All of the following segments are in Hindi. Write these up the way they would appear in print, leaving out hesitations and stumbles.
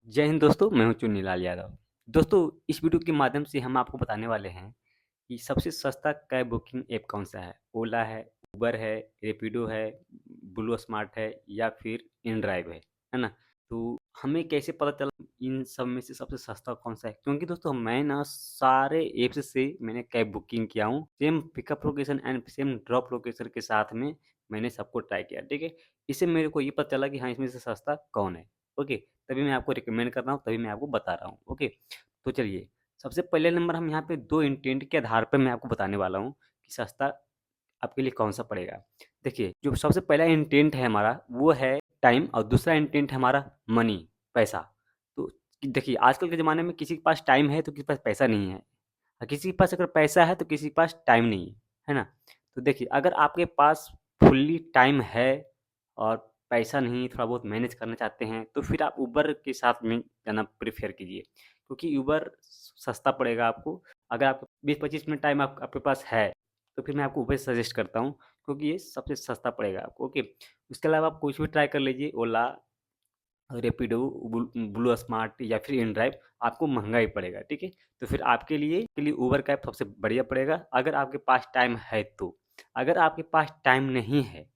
जय हिंद दोस्तों, मैं हूं चुन्नीलाल यादव। दोस्तों, इस वीडियो के माध्यम से हम आपको बताने वाले हैं कि सबसे सस्ता कैब बुकिंग ऐप कौन-सा है। ओला है, उबर है, रैपिडो है, ब्लू स्मार्ट है या फिर इनड्राइव है ना? तो हमें कैसे पता चला इन सब में से सबसे सस्ता कौन-सा है? क्योंकि दोस्तों मैं ना सारे ऐप्स से मैंने कैब बुकिंग किया हूँ। Same pickup location and same drop location के साथ में मैंने सबको ट्राई किया, ठीक है? इससे मेरे को ये पता चला कि हाँ, इसमें से सस्ता कौन है, ओके? तभी मैं आपको रिकमेंड कर रहा हूँ, तभी मैं आपको बता रहा हूँ, ओके? तो चलिए, सबसे पहले नंबर हम यहाँ पे 2 इंटेंट के आधार पे मैं आपको बताने वाला हूँ कि सस्ता आपके लिए कौन-सा पड़ेगा। देखिए, जो सबसे पहला इंटेंट है हमारा, वो है टाइम और दूसरा इंटेंट है हमारा मनी, पैसा। तो देखिए, आजकल के ज़माने में किसी के पास टाइम है, तो किसी के पास पैसा नहीं है। और किसी के पास अगर पैसा है, तो किसी के पास टाइम नहीं है ना? तो देखिए, अगर आपके पास फुल्ली टाइम है और पैसा नहीं, थोड़ा बहुत मैनेज करना चाहते हैं, तो फिर आप उबर के साथ में जाना प्रेफ़र कीजिए। क्योंकि उबर सस्ता पड़ेगा आपको। अगर आपके 20-25 मिनट टाइम आपके पास है, तो फिर मैं आपको उबर सजेस्ट करता हूँ, क्योंकि ये सबसे सस्ता पड़ेगा आपको, ओके। उसके अलावा आप कुछ भी ट्राई कर लीजिए, ओला, रैपिडो, ब्लू स्मार्ट या फिर इनड्राइव, आपको महंगा ही पड़ेगा, ठीक है। तो फिर आपके लिए उबर कैब सबसे बढ़िया पड़ेगा, अगर आपके पास टाइम है तो। अगर आपके पास टाइम नहीं है,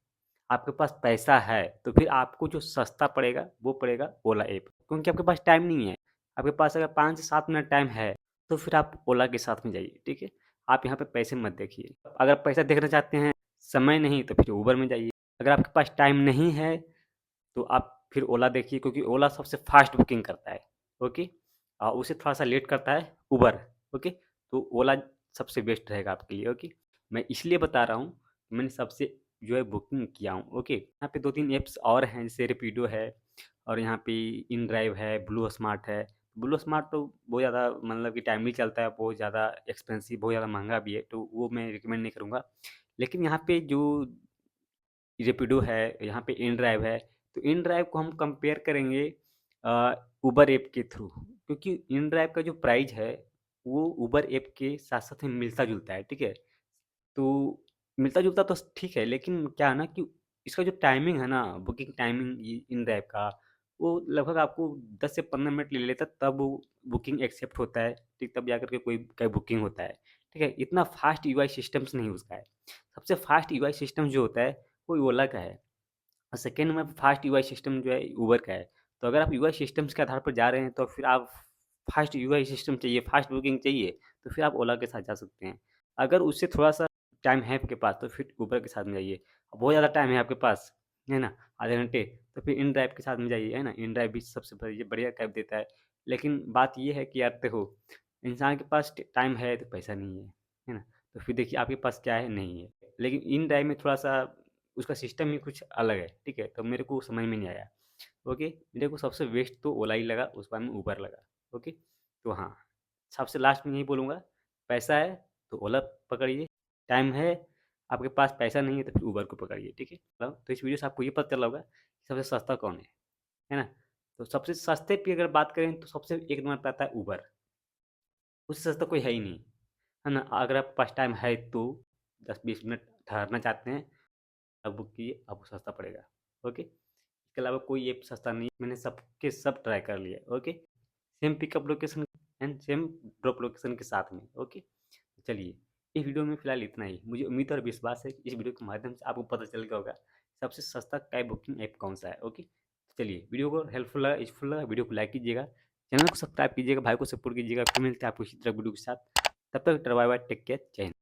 आपके पास पैसा है, तो फिर आपको जो सस्ता पड़ेगा वो पड़ेगा ओला ऐप, क्योंकि आपके पास टाइम नहीं है। आपके पास अगर 5 से 7 मिनट टाइम है, तो फिर आप ओला के साथ में जाइए, ठीक है। आप यहाँ पे पैसे मत देखिए। अगर पैसा देखना चाहते हैं, समय नहीं, तो फिर उबर में जाइए। अगर आपके पास टाइम नहीं है, तो आप फिर ओला देखिए, क्योंकि ओला सबसे फास्ट बुकिंग करता है, ओके। उससे थोड़ा सा लेट करता है उबर, ओके। तो ओला सबसे बेस्ट रहेगा आपके लिए, ओके। मैं इसलिए बता रहा हूँ, मैंने सबसे जो है बुकिंग किया हूँ, ओके। यहाँ पे 2-3 ऐप्स और हैं, जैसे रैपिडो है और यहाँ पे इनड्राइव है, ब्लू स्मार्ट है। ब्लू स्मार्ट तो बहुत ज़्यादा मतलब कि टाइमली चलता है, बहुत ज़्यादा एक्सपेंसिव, बहुत ज़्यादा महंगा भी है, तो वो मैं रिकमेंड नहीं करूँगा। लेकिन यहाँ पे जो रैपिडो है, यहाँ पे इनड्राइव है, तो इनड्राइव को हम कंपेयर करेंगे उबर ऐप के थ्रू, क्योंकि इनड्राइव का जो प्राइस है, वो उबर ऐप के साथ-साथ में मिलता-जुलता है, ठीक है? तो मिलता-जुलता तो ठीक है, लेकिन क्या है ना कि इसका जो टाइमिंग है ना, बुकिंग टाइमिंग इनड्राइव का, वो लगभग आपको 10 से 15 मिनट ले लेता, तब वो बुकिंग एक्सेप्ट होता है, ठीक, तब जाकर के कोई कैब बुकिंग होता है, ठीक है? इतना फास्ट यूआई सिस्टम्स नहीं उसका है। सबसे फास्ट यूआई सिस्टम जो होता है, वो ओला का है। और सेकंड में फास्ट यूआई सिस्टम जो है उबर का है। तो अगर आप यूआई सिस्टम्स के आधार पर जा रहे हैं, तो फिर आप फास्ट यूआई सिस्टम चाहिए, फास्ट बुकिंग चाहिए, तो फिर आप ओला के साथ जा सकते हैं। अगर उससे थोड़ा-सा टाइम है आपके पास, तो फिर उबर के साथ में जाइए। बहुत ज़्यादा टाइम है आपके पास, है ना? आधे घंटे, तो फिर इनड्राइव के साथ में जाइए, है ना? इनड्राइव भी सबसे बढ़िया बढ़िया कैब देता है। लेकिन बात ये है कि यार देखो, इंसान के पास ट टाइम है तो पैसा नहीं है ना? तो फिर देखिए आपके पास क्या है? नहीं है। लेकिन इनड्राइव में थोड़ा-सा उसका सिस्टम ही कुछ अलग है, ठीक है? तो मेरे को समझ में नहीं आया, ओके। मेरे को सबसे बेस्ट तो ओला ही लगा, उसके बाद में उबर लगा, ओके। तो हाँ, सबसे लास्ट में यही बोलूँगा, पैसा है तो ओला पकड़िए, टाइम है, आपके पास पैसा नहीं है तो फिर उबर को पकड़िए, ठीक है। तो इस वीडियो से आपको ये पता चला होगा कि सबसे सस्ता कौन है ना? तो सबसे सस्ते की अगर बात करें, तो सबसे एक नंबर पे आता है उबर, उससे सस्ता कोई है ही नहीं, है ना? अगर आपके पास टाइम है तो 10-20 मिनट ठहरना चाहते हैं, तब बुक कीजिए, आपको सस्ता पड़ेगा, ओके। इसके अलावा कोई ऐप सस्ता नहीं है, मैंने सबके सब ट्राई कर लिए, okay. Same pickup location and same drop location के साथ में, ओके। चलिए, इस वीडियो में फिलहाल इतना ही। मुझे उम्मीद और विश्वास है कि इस वीडियो के माध्यम से आपको पता चल गया होगा सबसे सस्ता कैब बुकिंग ऐप कौन सा है, ओके। चलिए, वीडियो को हेल्पफुल लगा, यूजफुल लगा, वीडियो को लाइक कीजिएगा, चैनल को सब्सक्राइब कीजिएगा, भाई को सपोर्ट कीजिएगा। फिर मिलते हैं आपको इसी तरह वीडियो के साथ। तब तक बाय बाय, टेक केयर, जय हिंद।